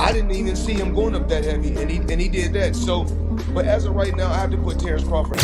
I didn't even see him going up that heavy, and he did that. So, but as of right now, I have to put Terence Crawford.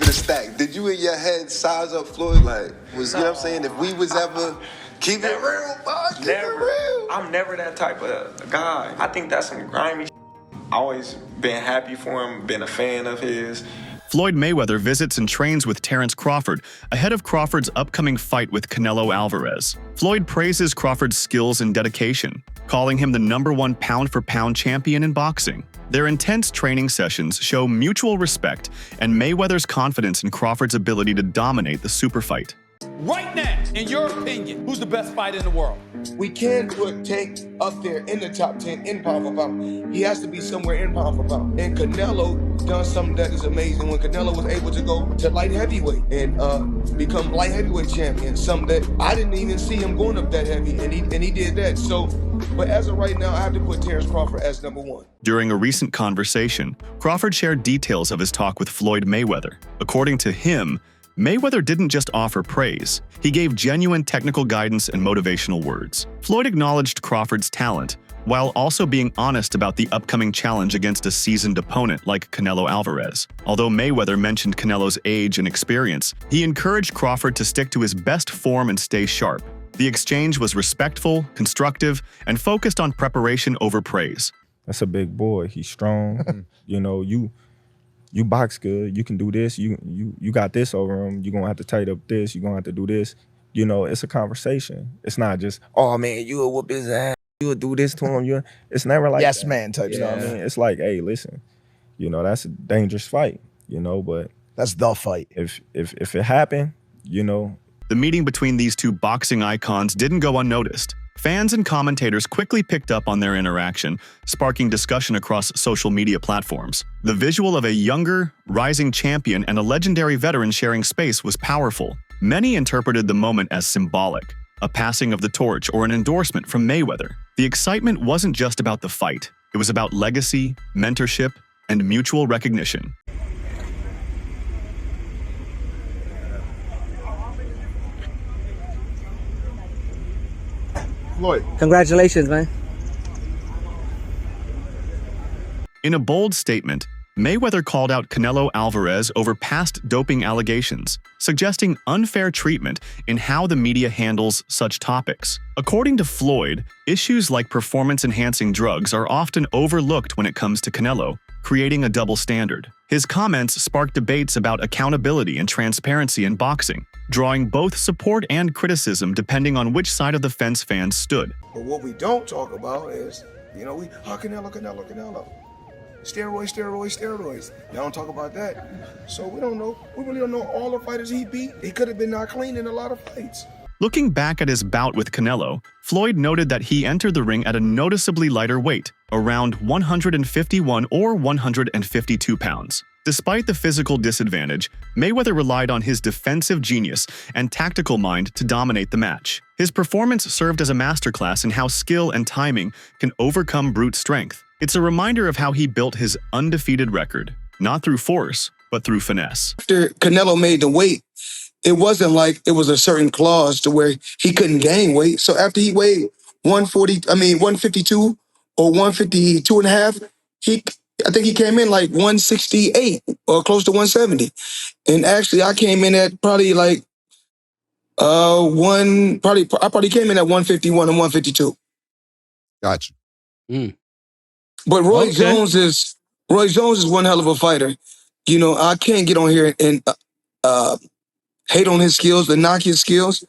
The stack. Did you in your head size up Floyd? Like, was you know what I'm saying? If we was ever keep it real, boss, keep it real. I'm never that type of guy. I think that's some grimy shit. Always been happy for him, been a fan of his. Floyd Mayweather visits and trains with Terence Crawford ahead of Crawford's upcoming fight with Canelo Alvarez. Floyd praises Crawford's skills and dedication, calling him the #1 pound-for-pound champion in boxing. Their intense training sessions show mutual respect and Mayweather's confidence in Crawford's ability to dominate the super fight. Right now, in your opinion, who's the best fighter in the world? We can put Tank up there in the top 10 in pound for pound. He has to be somewhere in pound for pound. And Canelo done something that is amazing when Canelo was able to go to light heavyweight and become light heavyweight champion. Something that I didn't even see him going up that heavy, and he did that. So, but as of right now, I have to put Terence Crawford as #1. During a recent conversation, Crawford shared details of his talk with Floyd Mayweather. According to him, Mayweather didn't just offer praise, he gave genuine technical guidance and motivational words. Floyd acknowledged Crawford's talent, while also being honest about the upcoming challenge against a seasoned opponent like Canelo Alvarez. Although Mayweather mentioned Canelo's age and experience, he encouraged Crawford to stick to his best form and stay sharp. The exchange was respectful, constructive, and focused on preparation over praise. That's a big boy. He's strong. You know, you box good, you can do this, you got this over him, you're gonna have to tighten up this, you're gonna have to do this. You know, it's a conversation. It's not just, oh man, you'll whoop his ass, you'll do this to him. It's never like yes that. man type You stuff. know what I mean? It's like, hey, listen, you know, that's a dangerous fight, you know, but that's the fight. If it happened, you know. The meeting between these two boxing icons didn't go unnoticed. Fans and commentators quickly picked up on their interaction, sparking discussion across social media platforms. The visual of a younger, rising champion and a legendary veteran sharing space was powerful. Many interpreted the moment as symbolic, a passing of the torch or an endorsement from Mayweather. The excitement wasn't just about the fight. It was about legacy, mentorship, and mutual recognition. Floyd. Congratulations, man. In a bold statement, Mayweather called out Canelo Alvarez over past doping allegations, suggesting unfair treatment in how the media handles such topics. According to Floyd, issues like performance-enhancing drugs are often overlooked when it comes to Canelo, creating a double standard. His comments sparked debates about accountability and transparency in boxing, drawing both support and criticism depending on which side of the fence fans stood. But what we don't talk about is, you know, Canelo. Steroids. Y'all don't talk about that. So we don't know. We really don't know all the fighters he beat. He could have been not clean in a lot of fights. Looking back at his bout with Canelo, Floyd noted that he entered the ring at a noticeably lighter weight, around 151 or 152 pounds. Despite the physical disadvantage, Mayweather relied on his defensive genius and tactical mind to dominate the match. His performance served as a masterclass in how skill and timing can overcome brute strength. It's a reminder of how he built his undefeated record, not through force, but through finesse. After Canelo made the weight, it wasn't like it was a certain clause to where he couldn't gain weight. So after he weighed 152 or 152 and a half, I think he came in like 168 or close to 170. And actually I came in at probably like I probably came in at 151 and 152. Gotcha. But Roy Jones is one hell of a fighter. You know, I can't get on here and hate on his skills and knock his skills.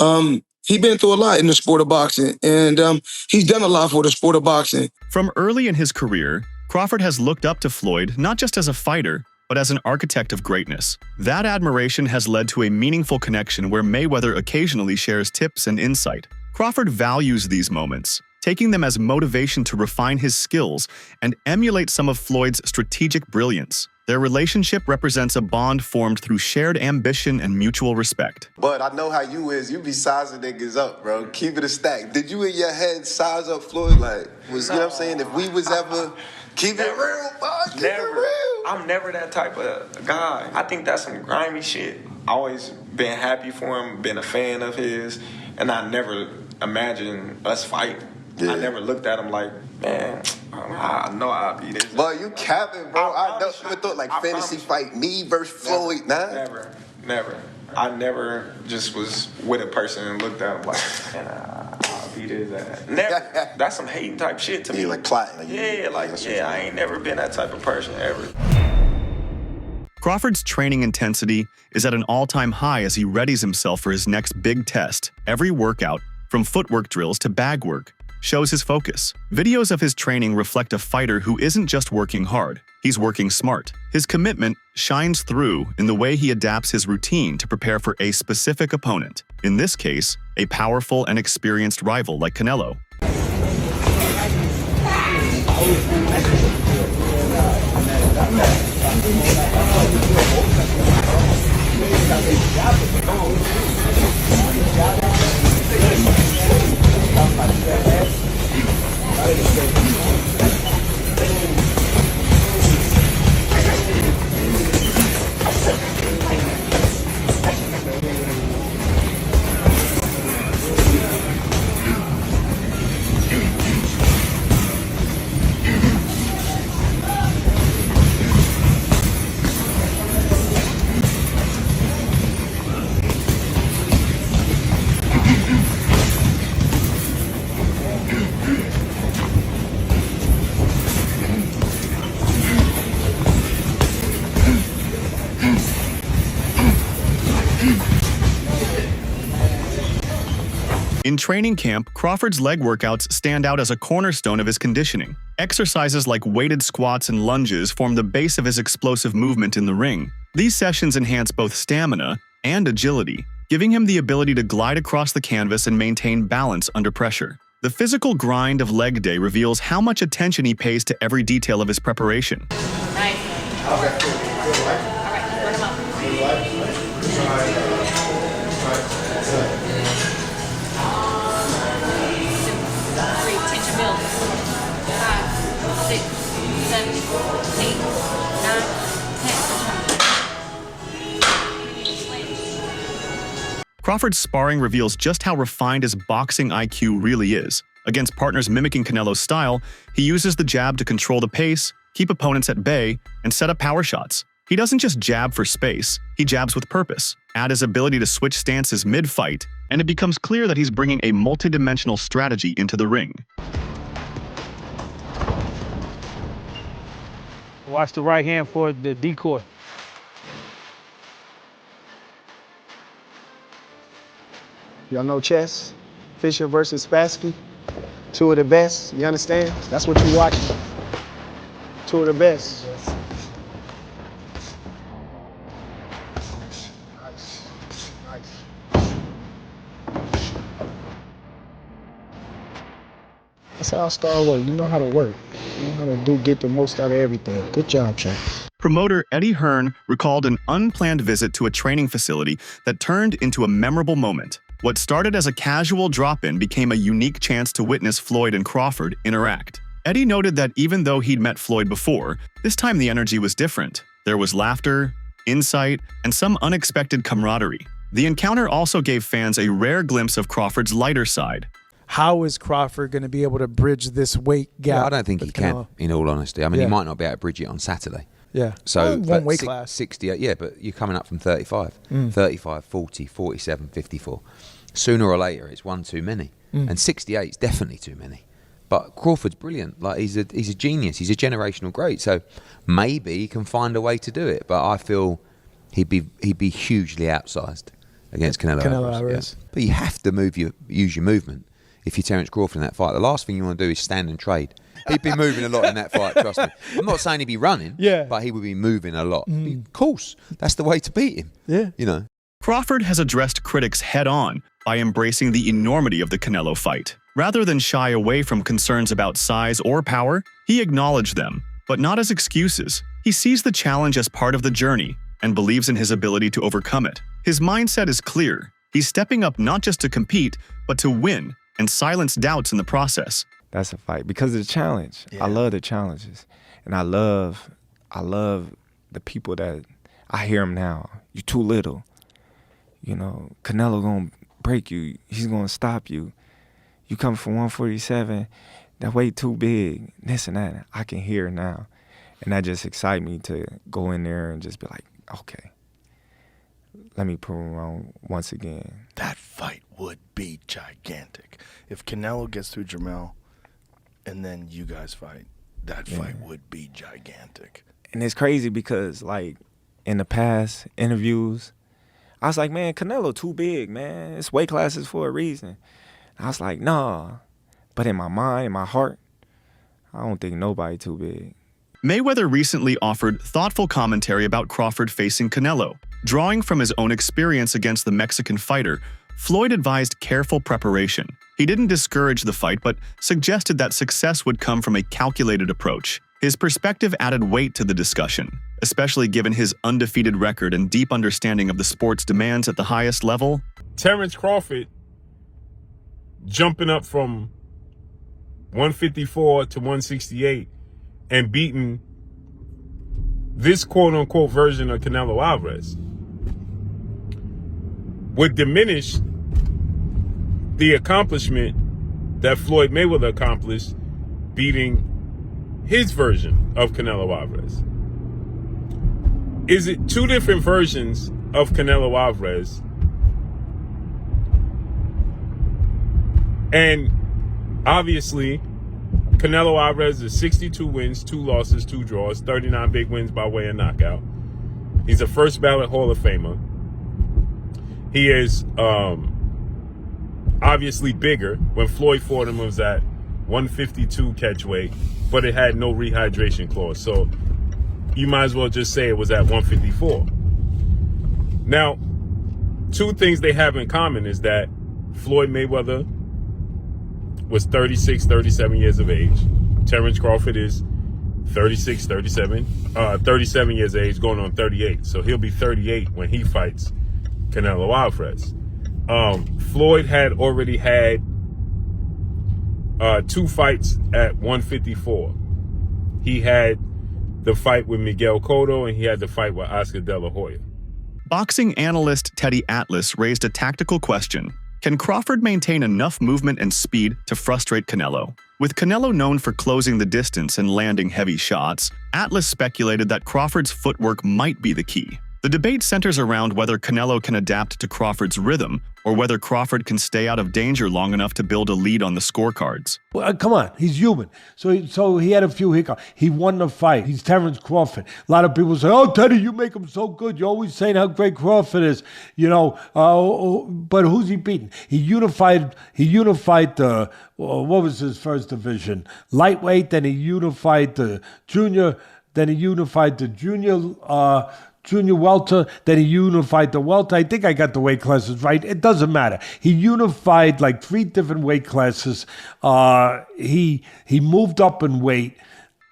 He's been through a lot in the sport of boxing, and he's done a lot for the sport of boxing. From early in his career, Crawford has looked up to Floyd not just as a fighter, but as an architect of greatness. That admiration has led to a meaningful connection where Mayweather occasionally shares tips and insight. Crawford values these moments, taking them as motivation to refine his skills and emulate some of Floyd's strategic brilliance. Their relationship represents a bond formed through shared ambition and mutual respect. But I know how you is. You be sizing niggas up, bro. Keep it a stack. Did you in your head size up Floyd? Like, you know what I'm saying? If we was ever keep it real, boss, keep it real. I'm never that type of guy. I think that's some grimy shit. always been happy for him, been a fan of his, and I never imagined us fight. Yeah. I never looked at him like, man, I know I'll be this. But you capping, bro. I never thought like I fantasy promise fight me versus Floyd, nah. Never. I never just was with a person and looked at him like, man, I'll beat his ass. Never. That's some hating type shit to me. Yeah, like plotting. I ain't never been that type of person ever. Crawford's training intensity is at an all-time high as he readies himself for his next big test. Every workout, from footwork drills to bag work, shows his focus. Videos of his training reflect a fighter who isn't just working hard, he's working smart. His commitment shines through in the way he adapts his routine to prepare for a specific opponent. In this case, a powerful and experienced rival like Canelo. In training camp, Crawford's leg workouts stand out as a cornerstone of his conditioning. Exercises like weighted squats and lunges form the base of his explosive movement in the ring. These sessions enhance both stamina and agility, giving him the ability to glide across the canvas and maintain balance under pressure. The physical grind of leg day reveals how much attention he pays to every detail of his preparation. Nice. All right, run him up. 6, 7, 8, 9, 10. Crawford's sparring reveals just how refined his boxing IQ really is. Against partners mimicking Canelo's style, he uses the jab to control the pace, keep opponents at bay, and set up power shots. He doesn't just jab for space, he jabs with purpose. Add his ability to switch stances mid-fight, and it becomes clear that he's bringing a multidimensional strategy into the ring. Watch the right hand for the decoy. Y'all know chess? Fisher versus Spassky? Two of the best, you understand? That's what you watching. Two of the best. That's how Star work. You know how to work. You know how to get the most out of everything. Good job, champ. Promoter Eddie Hearn recalled an unplanned visit to a training facility that turned into a memorable moment. What started as a casual drop-in became a unique chance to witness Floyd and Crawford interact. Eddie noted that even though he'd met Floyd before, this time the energy was different. There was laughter, insight, and some unexpected camaraderie. The encounter also gave fans a rare glimpse of Crawford's lighter side. How is Crawford going to be able to bridge this weight gap? Yeah, I don't think he can, in all honesty. I mean, he might not be able to bridge it on Saturday. Yeah. So one weight class. 68, yeah, but you're coming up from 35. 35, 40, 47, 54. Sooner or later, it's one too many. And 68 is definitely too many. But Crawford's brilliant. Like he's a genius. He's a generational great. So maybe he can find a way to do it. But I feel he'd be hugely outsized against Canelo Alvarez. Yeah. But you have to use your movement. If you're Terence Crawford in that fight, the last thing you want to do is stand and trade. He'd be moving a lot in that fight, trust me. I'm not saying he'd be running, but he would be moving a lot. Of course, that's the way to beat him. Yeah. You know. Crawford has addressed critics head-on by embracing the enormity of the Canelo fight. Rather than shy away from concerns about size or power, he acknowledged them, but not as excuses. He sees the challenge as part of the journey and believes in his ability to overcome it. His mindset is clear. He's stepping up not just to compete, but to win and silence doubts in the process. That's a fight because of the challenge. Yeah. I love the challenges, and I love the people that I hear them now. You're too little. you know, Canelo gonna break you. He's gonna stop you. You come from 147, that weight too big, this and that. I can hear now. And that just excites me to go in there and just be like, okay, let me prove him wrong once again. That fight would be gigantic. If Canelo gets through Jermell and then you guys fight, that fight would be gigantic. And it's crazy because, like, in the past interviews, I was like, man, Canelo too big, man. It's weight classes for a reason. I was like, nah. But in my mind, in my heart, I don't think nobody too big. Mayweather recently offered thoughtful commentary about Crawford facing Canelo. Drawing from his own experience against the Mexican fighter, Floyd advised careful preparation. He didn't discourage the fight, but suggested that success would come from a calculated approach. His perspective added weight to the discussion, especially given his undefeated record and deep understanding of the sport's demands at the highest level. Terence Crawford jumping up from 154 to 168 and beating this quote-unquote version of Canelo Alvarez would diminish the accomplishment that Floyd Mayweather accomplished beating his version of Canelo Alvarez. Is it two different versions of Canelo Alvarez? And obviously, Canelo Alvarez is 62 wins, 2 losses, 2 draws, 39 big wins by way of knockout. He's a first ballot Hall of Famer. He is obviously bigger. When Floyd fought him, it was at 152 catch weight, but it had no rehydration clause. So you might as well just say it was at 154. Now, two things they have in common is that Floyd Mayweather was 36, 37 years of age. Terence Crawford is 36, 37 years of age, going on 38. So he'll be 38 when he fights Canelo Alvarez. Floyd had already had 2 fights at 154. He had the fight with Miguel Cotto, and he had the fight with Oscar De La Hoya. Boxing analyst Teddy Atlas raised a tactical question. Can Crawford maintain enough movement and speed to frustrate Canelo? With Canelo known for closing the distance and landing heavy shots, Atlas speculated that Crawford's footwork might be the key. The debate centers around whether Canelo can adapt to Crawford's rhythm or whether Crawford can stay out of danger long enough to build a lead on the scorecards. Well, come on, he's human. So he had a few hiccups. He won the fight. He's Terence Crawford. A lot of people say, "Oh, Teddy, you make him so good. You're always saying how great Crawford is." You know, but who's he beating? He unified the what was his first division? Lightweight. Then he unified the junior. Then he unified the junior welter, then he unified the welter. I think I got the weight classes right. It doesn't matter. He unified like 3 different weight classes. He moved up in weight.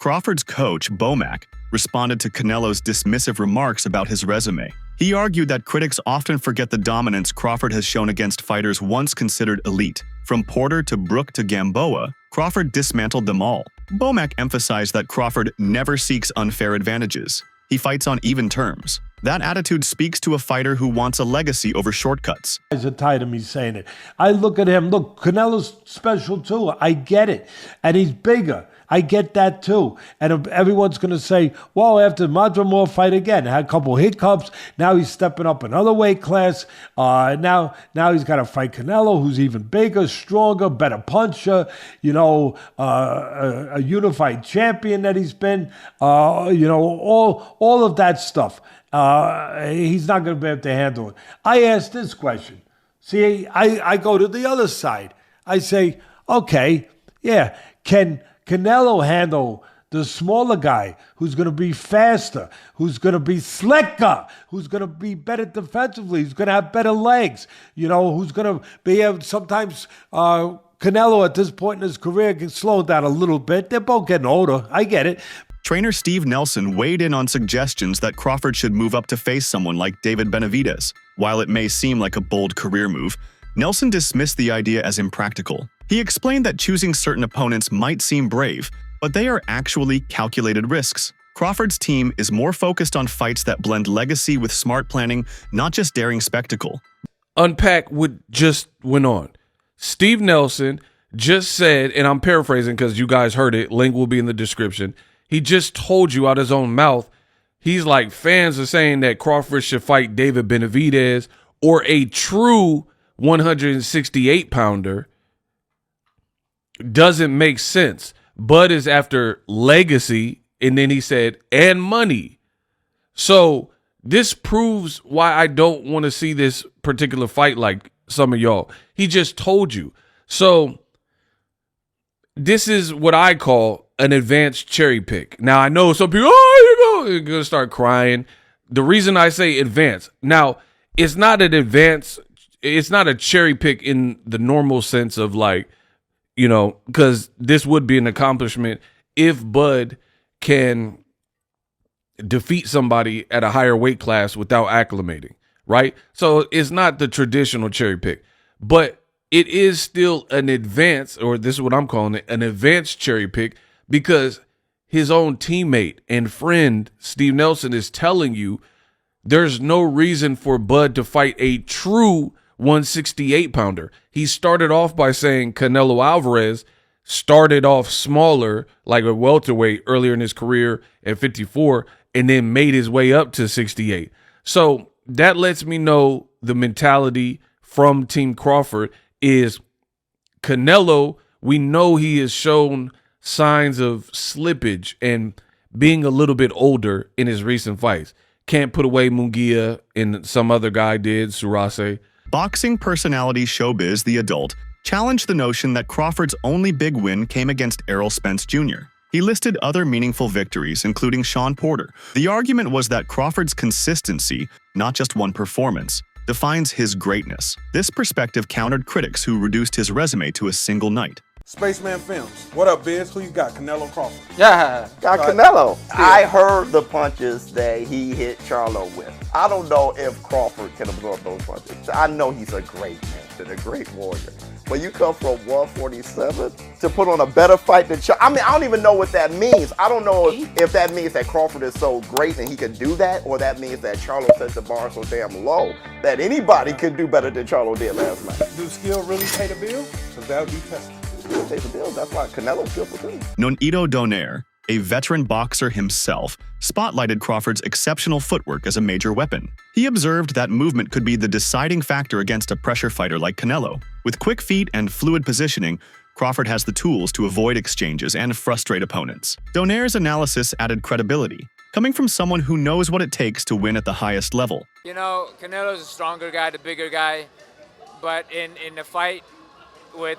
Crawford's coach, Bomac, responded to Canelo's dismissive remarks about his resume. He argued that critics often forget the dominance Crawford has shown against fighters once considered elite. From Porter to Brook to Gamboa, Crawford dismantled them all. Bomac emphasized that Crawford never seeks unfair advantages. He fights on even terms. That attitude speaks to a fighter who wants a legacy over shortcuts. Guys are tired of me saying it. I look at him. Look, Canelo's special too. I get it. And he's bigger. I get that too. And everyone's going to say, well, after Madrimov fight again, had a couple hiccups. Now he's stepping up another weight class. Now he's got to fight Canelo, who's even bigger, stronger, better puncher. You know, a unified champion that he's been. You know, all of that stuff. He's not going to be able to handle it. I asked this question. See, I go to the other side. I say, okay, yeah, can Canelo handle the smaller guy who's going to be faster, who's going to be slicker, who's going to be better defensively, who's going to have better legs, you know, who's going to be able sometimes Canelo at this point in his career can slow down a little bit. They're both getting older. I get it. Trainer Steve Nelson weighed in on suggestions that Crawford should move up to face someone like David Benavidez. While it may seem like a bold career move, Nelson dismissed the idea as impractical. He explained that choosing certain opponents might seem brave, but they are actually calculated risks. Crawford's team is more focused on fights that blend legacy with smart planning, not just daring spectacle. Unpack what just went on. Steve Nelson just said, and I'm paraphrasing because you guys heard it, link will be in the description. He just told you out his own mouth, he's like, fans are saying that Crawford should fight David Benavidez or a true 168-pounder. Doesn't make sense. Bud is after legacy, and then he said, and money. So this proves why I don't want to see this particular fight like some of y'all. He just told you. So this is what I call an advanced cherry pick. Now, I know some people, you're going to start crying. The reason I say advanced, now, it's not an advanced, it's not a cherry pick in the normal sense of like, you know, because this would be an accomplishment if Bud can defeat somebody at a higher weight class without acclimating, right? So it's not the traditional cherry pick, but it is still an advance, or this is what I'm calling it, an advanced cherry pick, because his own teammate and friend, Steve Nelson, is telling you there's no reason for Bud to fight a true 168-pounder. He started off by saying Canelo Alvarez started off smaller, like a welterweight earlier in his career at 54, and then made his way up to 68. So that lets me know the mentality from Team Crawford is Canelo, we know he has shown signs of slippage and being a little bit older in his recent fights. Can't put away Munguia, and some other guy did, Surase. Boxing personality Showbiz the Adult challenged the notion that Crawford's only big win came against Errol Spence Jr. He listed other meaningful victories, including Sean Porter. The argument was that Crawford's consistency, not just one performance, defines his greatness. This perspective countered critics who reduced his resume to a single night. Spaceman Films. What up, Biz? Who you got? Canelo Crawford. Yeah, got Canelo. I heard the punches that he hit Charlo with. I don't know if Crawford can absorb those punches. I know he's a great man and a great warrior. But you come from 147 to put on a better fight than Charlo. I mean, I don't even know what that means. I don't know if that means that Crawford is so great and he can do that, or that means that Charlo set the bar so damn low that anybody can do better than Charlo did last night. Do skill really pay the bill? Because that would be tested. Pay the bill. That's why Canelo's good for too. Nonito Donaire, a veteran boxer himself, spotlighted Crawford's exceptional footwork as a major weapon. He observed that movement could be the deciding factor against a pressure fighter like Canelo. With quick feet and fluid positioning, Crawford has the tools to avoid exchanges and frustrate opponents. Donaire's analysis added credibility, coming from someone who knows what it takes to win at the highest level. You know, Canelo's a stronger guy, the bigger guy, but in the fight with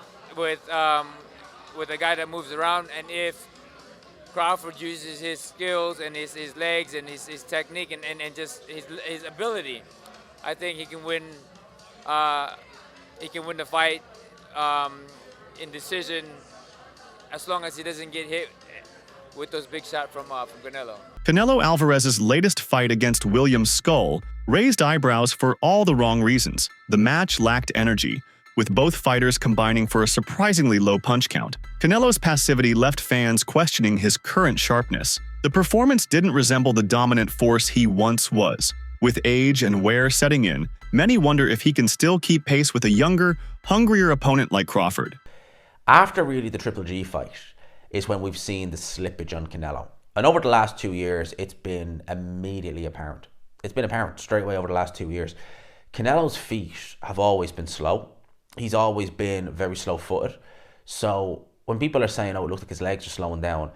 a guy that moves around, and if Crawford uses his skills and his legs and his technique and just his ability, I think he can win. He can win the fight in decision, as long as he doesn't get hit with those big shots from Canelo. Canelo Alvarez's latest fight against William Skull raised eyebrows for all the wrong reasons. The match lacked energy, with both fighters combining for a surprisingly low punch count. Canelo's passivity left fans questioning his current sharpness. The performance didn't resemble the dominant force he once was. With age and wear setting in, many wonder if he can still keep pace with a younger, hungrier opponent like Crawford. After really the Triple G fight is when we've seen the slippage on Canelo. And over the last 2 years, it's been immediately apparent. It's been apparent straight away over the last 2 years. Canelo's feet have always been slow. He's always been very slow-footed. So when people are saying, oh, it looks like his legs are slowing down,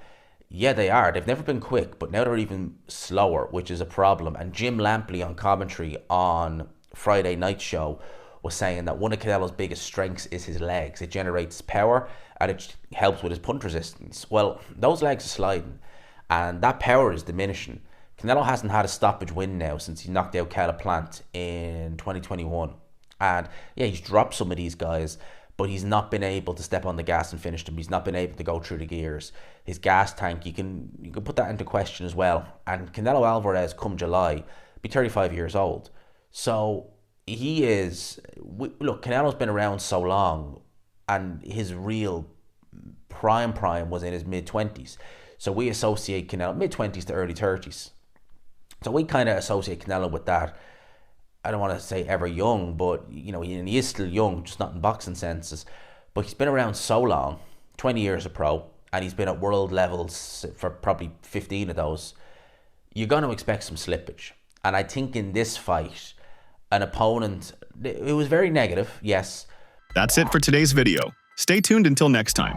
yeah, they are. They've never been quick, but now they're even slower, which is a problem. And Jim Lampley on commentary on Friday night show was saying that one of Canelo's biggest strengths is his legs. It generates power and it helps with his punch resistance. Well, those legs are sliding and that power is diminishing. Canelo hasn't had a stoppage win now since he knocked out Calaplant in 2021. And yeah, he's dropped some of these guys, but he's not been able to step on the gas and finish them. He's not been able to go through the gears. His gas tank, you can put that into question as well. And Canelo Alvarez, come July, be 35 years old. So he is, look, Canelo's been around so long, and his real prime was in his mid-20s. So we associate Canelo, mid-20s to early 30s. So we kind of associate Canelo with that. I don't want to say ever young, but he is still young, just not in boxing senses. But he's been around so long, 20 years a pro, and he's been at world levels for probably 15 of those. You're going to expect some slippage. And I think in this fight, an opponent, it was very negative, yes. That's it for today's video. Stay tuned until next time.